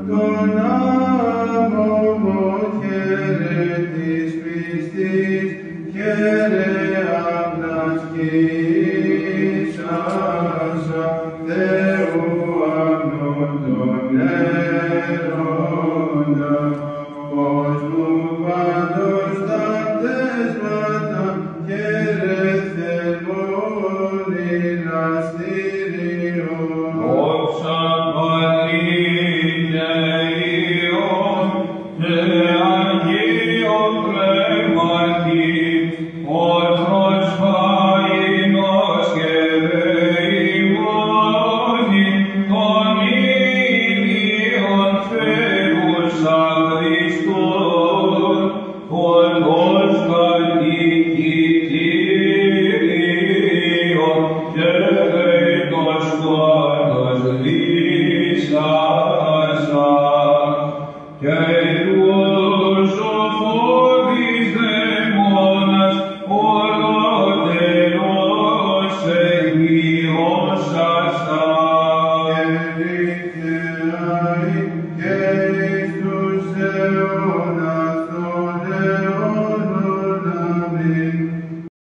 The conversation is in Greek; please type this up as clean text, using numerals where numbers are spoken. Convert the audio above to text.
Τον άμμο χαίρε της πιστής, χαίρε αυνας κύσασα, Θεού αμνών τον έρωτα, κόσμου πάντως τα πτέσματα, χαίρε θερμόν ηλαστήριον. Sa